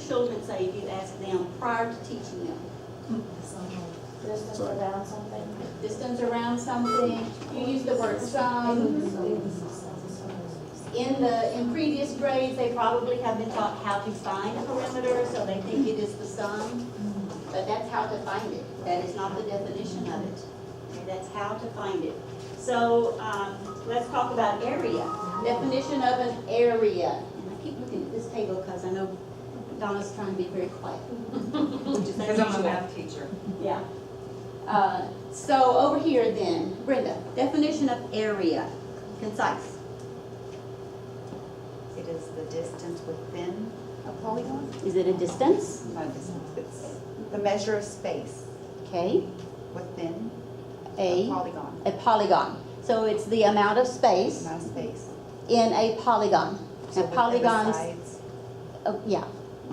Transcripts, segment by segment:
children say if you ask them prior to teaching them? Distance around something. Distance around something, you use the word some. In previous grades, they probably have been taught how to find a perimeter, so they think it is the sum. But that's how to find it. That is not the definition of it. Okay, that's how to find it. So let's talk about area. Definition of an area. And I keep looking at this table because I know Donna's trying to be very quiet. Because I'm a math teacher. Yeah. So over here then, Brenda, definition of area, concise. It is the distance within a polygon? Is it a distance? Not distance, it's the measure of space Okay, within a polygon. polygon. So it's the amount of space Amount of space. in a polygon. So Now within the polygons, sides, yeah,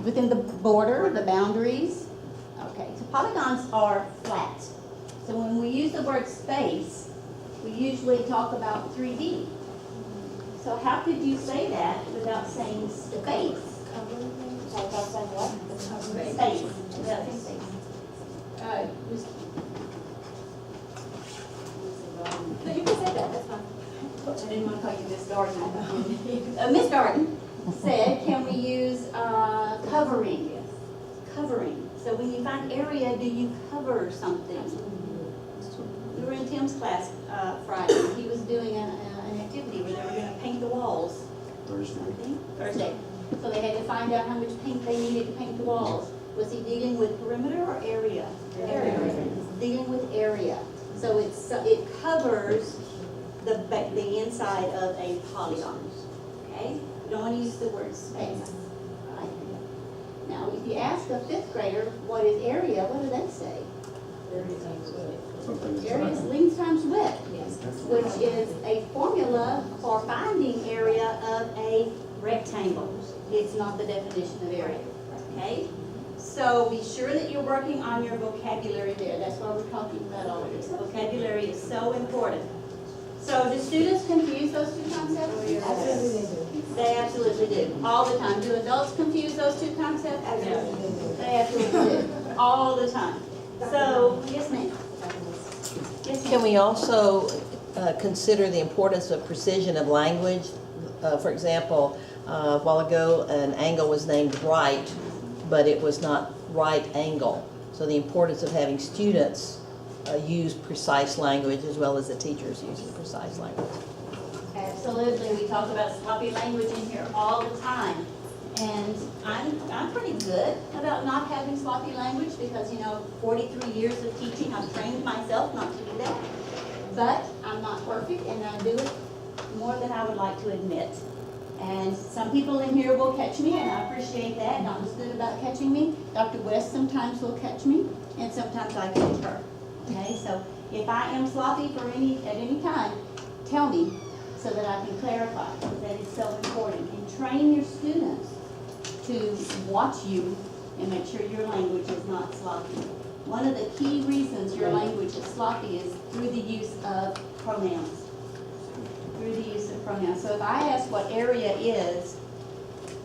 within the border, the boundaries. Okay, so polygons are flat. So when we use the word space, we usually talk about 3D. So how could you say that without saying space? So that's like what? Space, without saying space. No, you can say that, that's fine. I didn't want to call you Miss Darden. Miss Darden said, can we use covering? Covering. So when you find area, do you cover something? We were in Tim's class Friday. He was doing an activity where they were going to paint the walls. Thursday. So they had to find out how much paint they needed to paint the walls. Was he dealing with perimeter or area? Area. He's dealing with area. So it covers the inside of a polygon. Okay? You don't want to use the word space. Right? Now, if you ask a fifth grader what is area, what do they say? Area is length times width, which is a formula for finding area of a rectangle. It's not the definition of area. Okay? So be sure that you're working on your vocabulary there. That's why we're talking about all of this. Vocabulary is so important. So do students confuse those two concepts? They absolutely do. All the time. Do adults confuse those two concepts? Absolutely. They absolutely do. All the time. So, yes ma'am. Yes, Can ma'am. we also consider the importance of precision of language? For example, a while ago, an angle was named right, but it was not right angle. So the importance of having students use precise language as well as the teachers using precise language. Absolutely. We talk about sloppy language in here all the time. And I'm pretty good about not having sloppy language because, 43 years of teaching, I've trained myself not to do that. But I'm not perfect and I do it more than I would like to admit. And some people in here will catch me and I appreciate that. Donna's good about catching me. Dr. West sometimes will catch me and sometimes I catch her. Okay, so if I am sloppy at any time, tell me so that I can clarify. That is so important. And train your students to watch you and make sure your language is not sloppy. One of the key reasons your language is sloppy is through the use of pronouns. Through the use of pronouns. So if I ask what area is,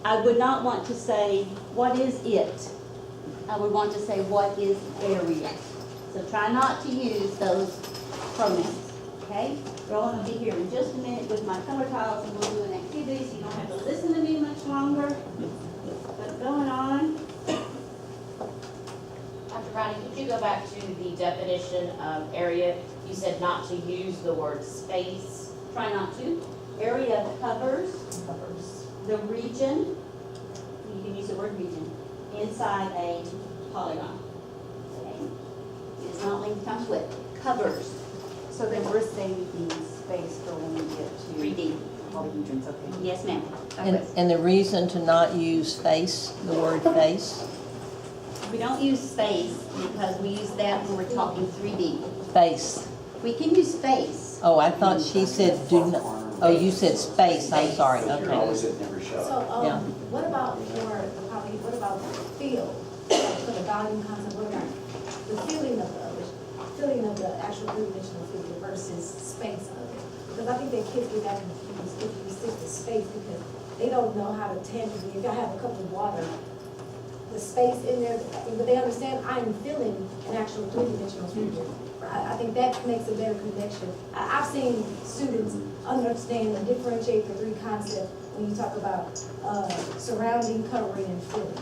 I would not want to say, what is it? I would want to say, what is area? So try not to use those pronouns, okay? We're all going to be here in just a minute with my color tiles and we'll do an activity so you don't have to listen to me much longer. What's going on? Dr. Browning, could you go back to the definition of area? You said not to use the word space. Try not to. Area covers the region, you can use the word region, inside a polygon. Okay? It is not length times width. Covers so then we're saving space for when we get to 3D. polygons, okay? Yes, ma'am. And the reason to not use face, the word face? We don't use space because we use that when we're talking 3D. Face. We can use space. Oh, I thought she said do not, oh, you said space, I'm sorry, okay. Always it never shows. So, Yeah. what about what about feel? For the volume concept, what about the feeling of the actual three-dimensional figure versus space of it? Because I think that kids get that confused if you stick to space because they don't know how to tangibly, if I have a cup of water, the space in there, but they understand I'm filling an actual three-dimensional figure. I think that makes a better connection. I've seen students understand and differentiate the three concepts when you talk about surrounding, covering, and filling.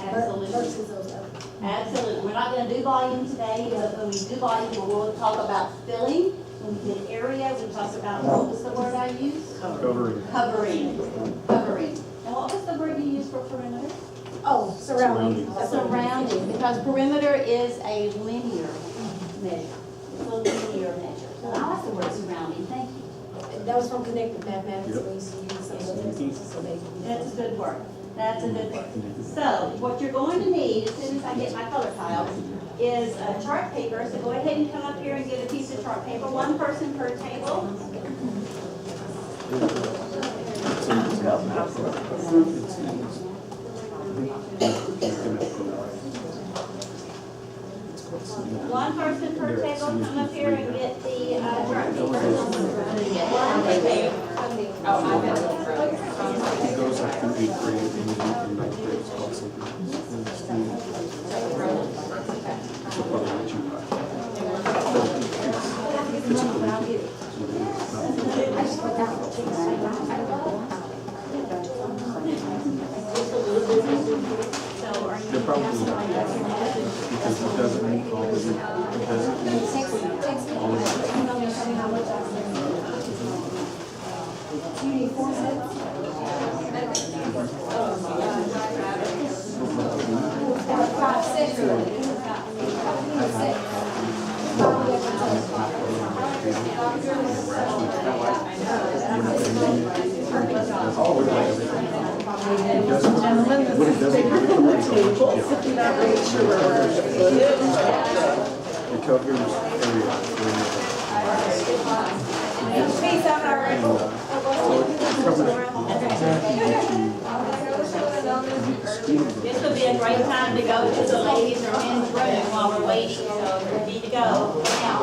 Absolutely. Versus those others. Absolutely. We're not gonna do volume today, but when we do volume, we'll talk about filling. When we did area, we talked about, what was the word I used? Covering. Covering. Covering. And what was the word you used for perimeter? Oh, surrounding. Surrounding, because perimeter is a linear measure. It's a linear measure. So I like the word surrounding, thank you. That was from Connected Mathematics, Yep. we used to use some of those, so they. That's a good word. That's a good word. So what you're going to need, as soon as I get my color tiles, is a chart paper. So go ahead and come up here and get a piece of chart paper, one person per table. One person per table, come up here and get the chart paper. One paper. Oh, I got it. It goes up to 8th grade and you can like it's called something. It's a problem that you buy. So are you? They're probably not, because it doesn't meet all the, it doesn't meet Text me, all of the. tell me how much I spent. You need 4 sets? Five sets. What it doesn't do, it covers area. Peace out, all right. This would be a great time to go to the ladies or men's room while we're waiting, so if you need to go now.